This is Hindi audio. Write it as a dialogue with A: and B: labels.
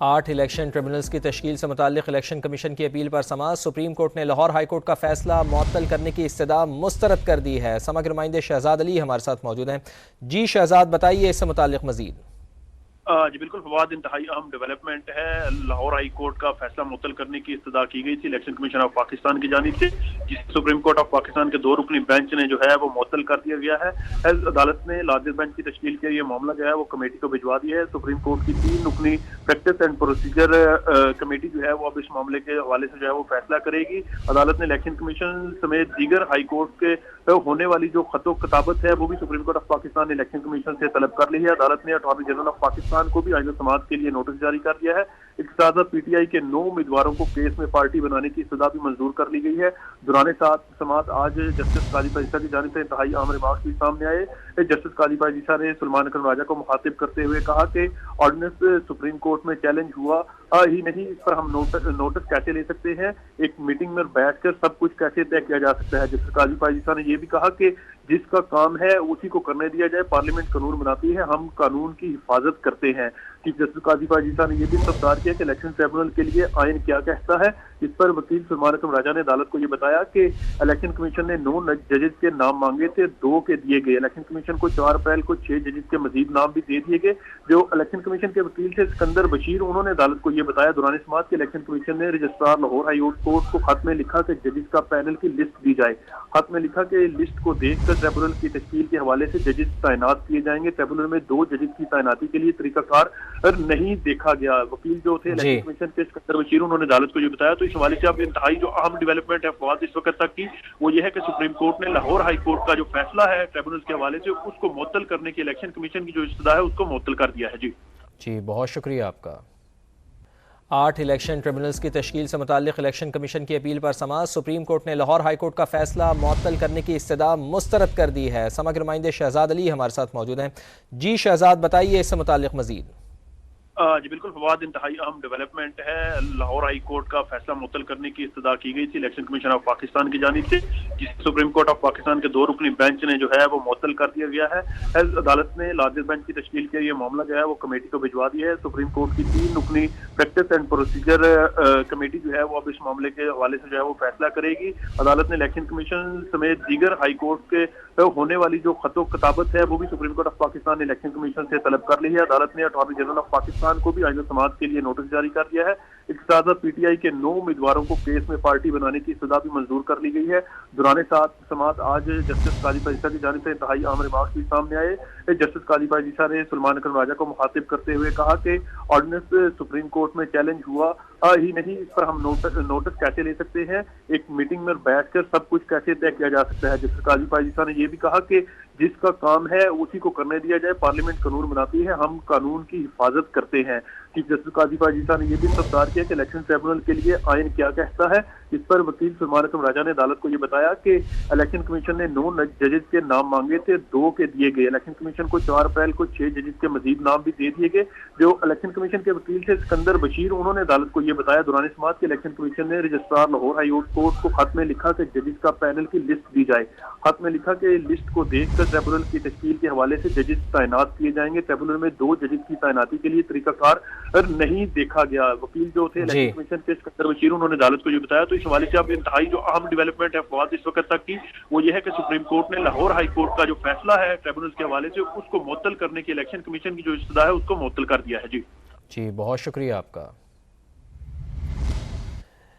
A: 8 इलेक्शन ट्रिब्यूनल्स की तश्कील से मुताल्लिक इलेक्शन कमीशन की अपील पर समाअत। सुप्रीम कोर्ट ने लाहौर हाई कोर्ट का फैसला मुअत्तल करने की इस्तदा मुस्तरद कर दी है। समग्र नुमाइंदे शहजाद अली हमारे साथ मौजूद हैं। जी शहजाद, बताइए इससे मुताल्लिक मजीद।
B: जी बिल्कुल फवाद, इंतहाई अहम डेवलपमेंट है। लाहौर हाई कोर्ट का फैसला मुअत्तल करने की इस्तदा की गई थी इलेक्शन कमीशन ऑफ पाकिस्तान की जानिब से, जिसे सुप्रीम कोर्ट ऑफ पाकिस्तान के 2 रुकनी बेंच ने जो है वो मुअत्तल कर दिया गया है। अदालत ने लार्जर बेंच की तश्कील के ये मामला जो है वो कमेटी को भिजवा दिया है। सुप्रीम कोर्ट की 3 रुकनी प्रैक्टिस एंड प्रोसीजर कमेटी जो है वो अब इस मामले के हवाले से जो है वो फैसला करेगी। अदालत ने इलेक्शन कमीशन समेत दीगर हाई कोर्ट के होने वाली जो खतो किताबत है वो भी सुप्रीम कोर्ट ऑफ पाकिस्तान ने इलेक्शन कमीशन से तलब कर ली है। अदालत ने अटॉर्नी जनरल ऑफ पाकिस्तान को भी आइज़ समाअत के लिए नोटिस जारी कर दिया है। इख्तियार पीटीआई के 9 उम्मीदवारों को केस में पार्टी बनाने की सजा भी मंजूर कर ली गई है। दौरान समाअत आज जस्टिस काजी पाजीसा की जानिब से इंतहाई अहम रिमार्क्स भी सामने आए। जस्टिस काजी पाजीसा ने सुलेमान अकरम राजा को मुखातिब करते हुए कहा कि ऑर्डिनेंस सुप्रीम कोर्ट में चैलेंज हुआ ही नहीं, इस पर हम नोटिस कैसे ले सकते हैं, एक मीटिंग में बैठकर सब कुछ कैसे तय किया जा सकता है। जस्टिस काजी पाजीसा ने यह भी कहा कि जिसका काम है उसी को करने दिया जाए, पार्लियामेंट कानून बनाती है, हम कानून की हिफाजत करते हैं। चीफ जस्टिस काजी पाजीसा ने यह भी इंतजार किया कि इलेक्शन ट्रिब्यूनल के लिए आइन क्या कहता है। इस पर वकील सुलेमान अकरम राजा ने अदालत को यह बताया कि इलेक्शन कमीशन ने 9 जजेस के नाम मांगे थे, 2 के दिए गए। इलेक्शन कमीशन को 4 अप्रैल को 6 जजेस के मजीद नाम भी दे दिए गए। जो इलेक्शन कमीशन के वकील थे सिकंदर बशीर, उन्होंने अदालत को यह बताया दौरान समाअत के इलेक्शन कमीशन ने रजिस्ट्रार लाहौर हाई कोर्ट को खत में लिखा कि जजेस का पैनल की लिस्ट दी जाए। खत में लिखा कि लिस्ट को देखकर ट्रिब्यूनल की तश्कील के हवाले से जजेस तैनात किए जाएंगे। ट्रिब्यूनल में 2 जजेस की तैनाती के लिए तरीकाकार नहीं देखा गया। वकील जो थे इलेक्शन कमीशन के सिकंदर बशीर, उन्होंने अदालत को यह बताया। तो इस हवाले से अब इंतहाई जो अहम डेवलपमेंट है फवाद इस वक्त तक की, वो यह है कि सुप्रीम कोर्ट ने लाहौर हाई कोर्ट का जो फैसला है ट्रिब्यूनल के हवाले से उसको मुअत्तल करने की इलेक्शन कमीशन की जो इस्तदा है उसको मुअत्तल कर दिया है।
A: जी बहुत शुक्रिया आपका। 8 इलेक्शन ट्रिब्यूनल्स की तश्कील से मुताल्लिक इलेक्शन कमीशन की अपील पर समाअत। सुप्रीम कोर्ट ने लाहौर हाई कोर्ट का फैसला मुअत्तल करने की इस्तदा मुस्तरद कर दी है। समग्र नुमाइंदे शहजाद अली हमारे साथ मौजूद हैं। जी शहजाद, बताइए इससे मुताल्लिक मजीद।
B: जी बिल्कुल फवाद, इंतहाई अहम डेवलपमेंट है। लाहौर हाई कोर्ट का फैसला मुअत्तल करने की इस्तदा की गई थी इलेक्शन कमीशन ऑफ पाकिस्तान की जानिब से, जिसे सुप्रीम कोर्ट ऑफ पाकिस्तान के 2 रुकनी बेंच ने जो है वो मुअत्तल कर दिया गया है। अदालत ने लार्जर बेंच की तश्कील के ये मामला जो है वो कमेटी को भिजवा दिया है। सुप्रीम कोर्ट की 3 रुकनी प्रैक्टिस एंड प्रोसीजर कमेटी जो है वो अब इस मामले के हवाले से जो है वो फैसला करेगी। अदालत ने इलेक्शन कमीशन समेत दीगर हाई कोर्ट के होने वाली जो खतो किताबत है वो भी सुप्रीम कोर्ट ऑफ पाकिस्तान ने इलेक्शन कमीशन से तलब कर ली है। अदालत ने अटॉर्नी जनरल ऑफ पाकिस्तान को भी आइज़ समाअत के लिए नोटिस जारी कर दिया है। इख्तियार पीटीआई के 9 उम्मीदवारों को केस में पार्टी बनाने की सजा भी मंजूर कर ली गई है। दौरान समाअत आज जस्टिस काजी पाजीसा की जानिब से इंतहाई अहम रिमार्क्स भी सामने आए। जस्टिस काजी पाजीसा ने सुलेमान अकरम राजा को मुखातिब करते हुए कहा कि ऑर्डिनेंस सुप्रीम कोर्ट में चैलेंज हुआ ही नहीं, इस पर हम नोटिस कैसे ले सकते हैं, एक मीटिंग में बैठकर सब कुछ कैसे तय किया जा सकता है। जस्टिस काजी पाजीसा ने यह भी कहा कि जिसका काम है उसी को करने दिया जाए, पार्लियामेंट कानून बनाती है, हम कानून की हिफाजत करते हैं। चीफ जस्टिस काजी पाजीसा ने यह भी इंतजार किया कि इलेक्शन ट्रिब्यूनल के लिए आइन क्या कहता है। इस पर वकील सुलेमान अकरम राजा ने अदालत को यह बताया कि इलेक्शन कमीशन ने 9 जजेस के नाम मांगे थे, 2 के दिए गए। इलेक्शन कमीशन को 4 अप्रैल को 6 जजेस के मजीद नाम भी दे दिए गए। जो इलेक्शन कमीशन के वकील थे सिकंदर बशीर, उन्होंने अदालत को यह बताया दौरान समाअत के इलेक्शन कमीशन ने रजिस्ट्रार लाहौर हाई कोर्ट को खत में लिखा कि जजेस का पैनल की लिस्ट दी जाए। खत में लिखा कि लिस्ट को देखकर ट्रिब्यूनल की तश्कील के हवाले से जजेस तैनात किए जाएंगे। ट्रिब्यूनल में 2 जजेस की तैनाती के लिए तरीकाकार नहीं देखा गया। वकील जो थे इलेक्शन कमीशन के सिकंदर बशीर, उन्होंने अदालत को यह बताया। तो इस हवाले से अब इंतहाई जो अहम डेवलपमेंट है फवाद इस वक्त तक की, वो यह है कि सुप्रीम कोर्ट ने लाहौर हाई कोर्ट का जो फैसला है ट्रिब्यूनल के हवाले से उसको मुअत्तल करने की इलेक्शन कमीशन की जो इस्तदा है उसको मुअत्तल कर दिया है। जी
A: बहुत शुक्रिया आपका।